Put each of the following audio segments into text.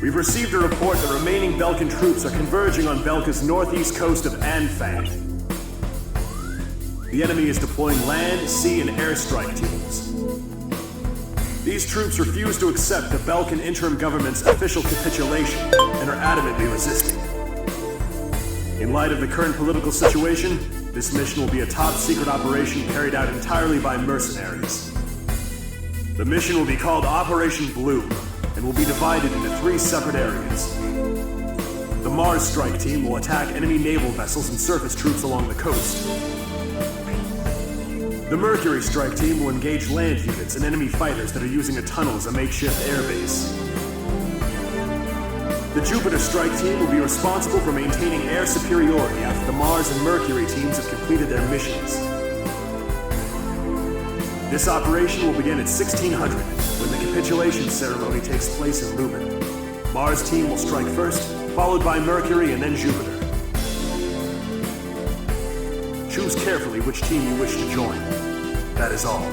We've received a report that remaining Belkan troops are converging on Belka's northeast coast of Anfang. The enemy is deploying land, sea, and airstrike teams. These troops refuse to accept the Belkan interim government's official capitulation and are adamantly resisting. In light of the current political situation, this mission will be a top-secret operation carried out entirely by mercenaries. The mission will be called Operation Blue and will be divided into 3 separate areas. The Mars strike team will attack enemy naval vessels and surface troops along the coast. The Mercury strike team will engage land units and enemy fighters that are using a tunnel as a makeshift airbase. The Jupiter strike team will be responsible for maintaining air superiority after the Mars and Mercury teams have completed their missions. This operation will begin at 1600, when the capitulation ceremony takes place in Lubin. Mars team will strike first, followed by Mercury and then Jupiter. Choose carefully which team you wish to join. That is all.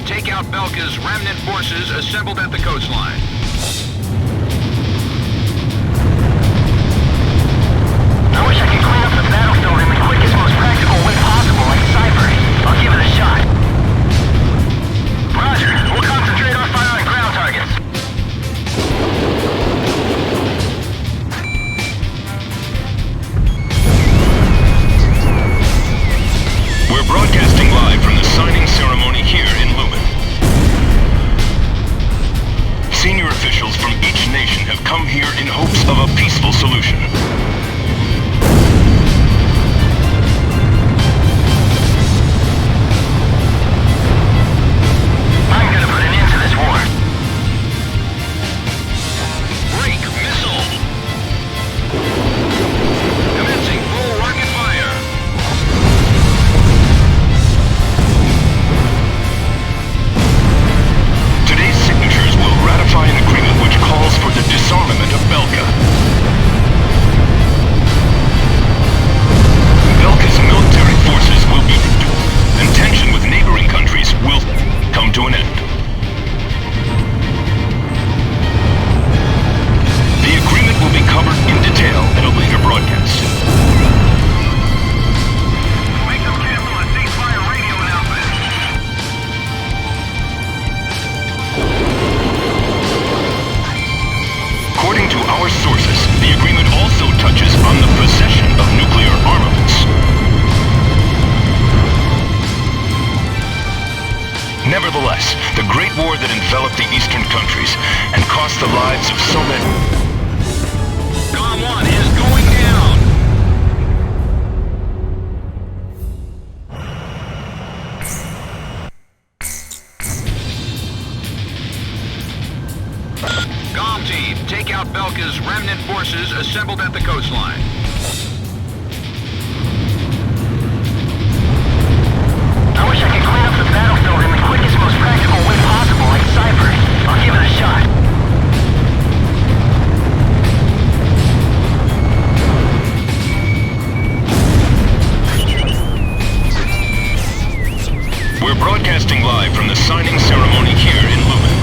Take out Belka's remnant forces assembled at the coastline. I wish I could clean up the battlefield in the quickest, most practical way possible, like Cypher. I'll give it a shot. Roger. We'll concentrate our fire on ground targets. We're broadcasting live from the signing ceremony here in Lubin. Senior officials from each nation have come here in hopes of a peaceful solution. I'm gonna put an end to this war. Break missile! Commencing full rocket fire! Today's signatures will ratify an agreement which calls for the disarmament of Belka. Belka's military forces will be reduced, and tension with neighboring countries will come to an end. The agreement will be covered in detail in a later broadcast. Make them cancel a ceasefire radio announcement. According to our sources, the agreement also touches on the possession of nuclear armaments. Nevertheless, the Great War that enveloped the eastern countries and cost the lives of so many... GOM 1 is going down! GOM team, take out Belka's remnant forces assembled at the coastline. I wish I could clean up the battlefield in the quickest, most practical way possible, like Cypher. I'll give it a shot. We're broadcasting live from the signing ceremony here in Lubin.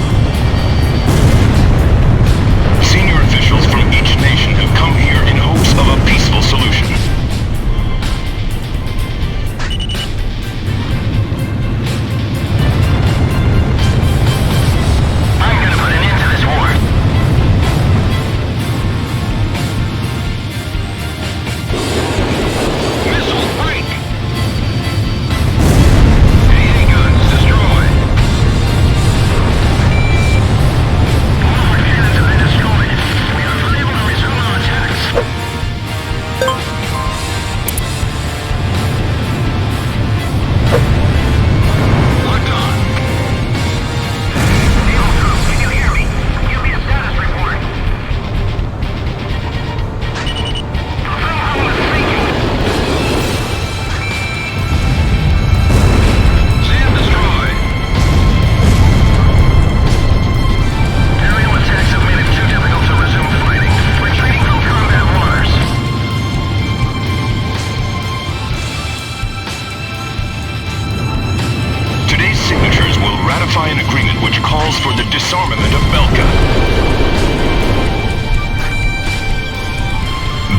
Senior officials from each nation have come here in hopes of a peaceful solution. I'm gonna put an end to this war. Missile break! AA guns destroyed. All our cannons have been destroyed. We are unable to resume our attacks.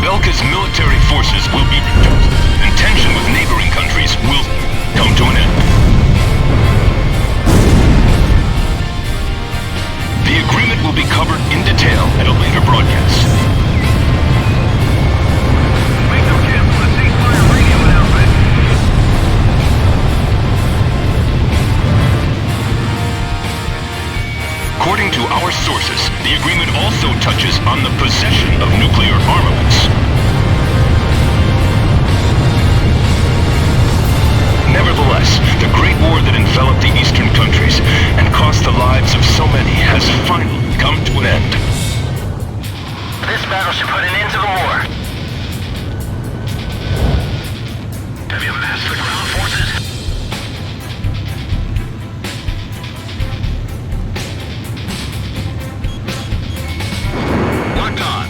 Belka's military forces will be reduced, and tension with neighboring countries will come to an end. The agreement will be covered in detail at a later broadcast. Make them cancel the ceasefire radio announcement. According to our sources, the agreement also touches on the possession of nuclear armaments. Nevertheless, the Great War that enveloped the eastern countries and cost the lives of so many has finally come to an end. This battle should put an end to the war. Have you massed the ground forces? Locked on.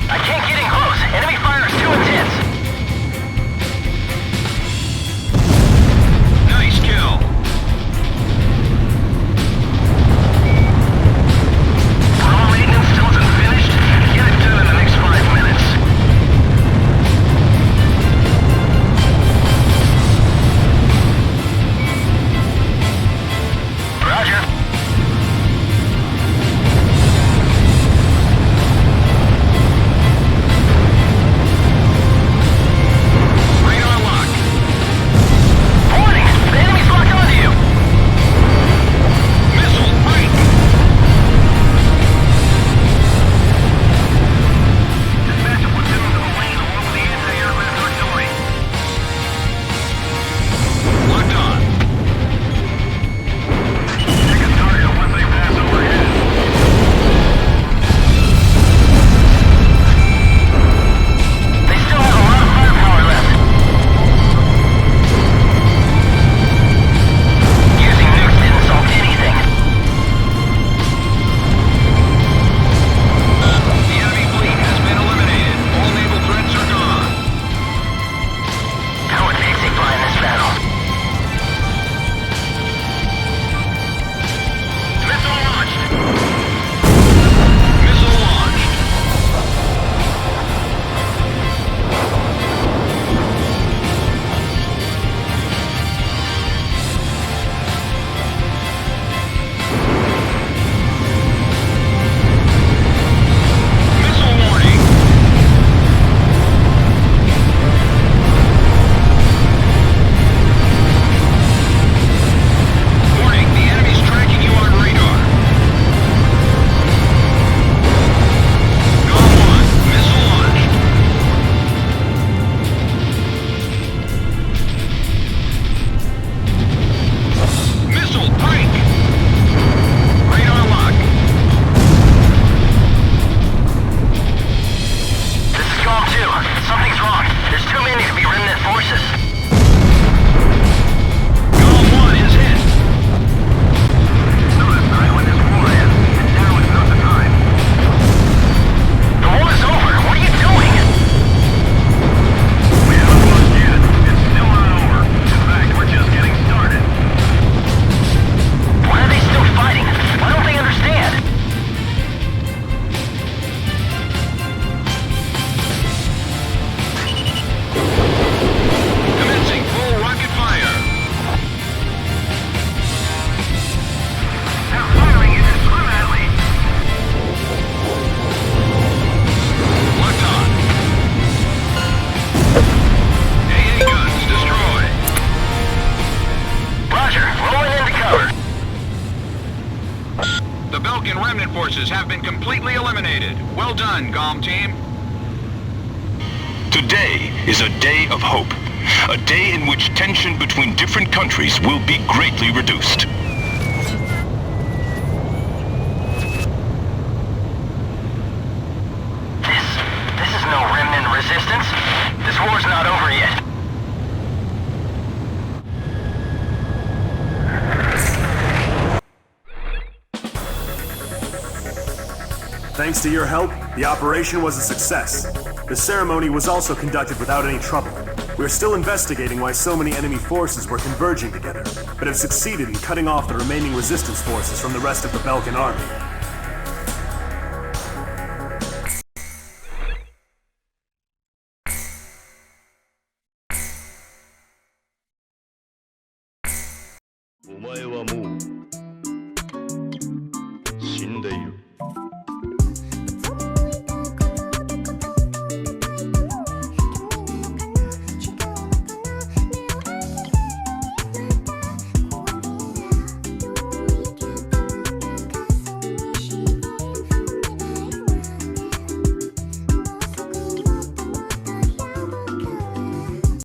I can't get in close. Enemy fire is too intense. Nice kill. Power maintenance still isn't finished. Get it done in the next 5 minutes. Roger. Radar lock. Warning! The enemy's locked onto you! Missile break. Dispatch a platoon to the lane along with the anti-aircraft artillery. Locked on. Pick a target once they pass overhead. They still have a lot of firepower left. Using nukes didn't solve anything. The enemy fleet has been eliminated. All naval threats are gone. How would Pixie fly in this battle? Missile launched! Missile launched. Missile warning. Warning, the enemy's tracking you on radar. Golem 1, missile launched. Missile break. Radar lock. This is Golem 2. Something's wrong. There's too many to be remnant forces. Golem 1 is hit. So decide when this war ends, and now is not the time. The war is over. What are you doing? We haven't lost yet. It's still not over. In fact, we're just getting started. Why are they still fighting? Why don't they understand? Commencing full rocket fire. They're firing indiscriminately. Locked on. AA guns destroyed. Roger. Rolling into cover. The Belkan remnant forces have been completely eliminated. Well done, Golem team. Today is a day of hope. A day in which tension between different countries will be greatly reduced. This is no remnant resistance. This war's not over yet. Thanks to your help, the operation was a success. The ceremony was also conducted without any trouble. We are still investigating why so many enemy forces were converging together, but have succeeded in cutting off the remaining resistance forces from the rest of the Belkan army. お前はもう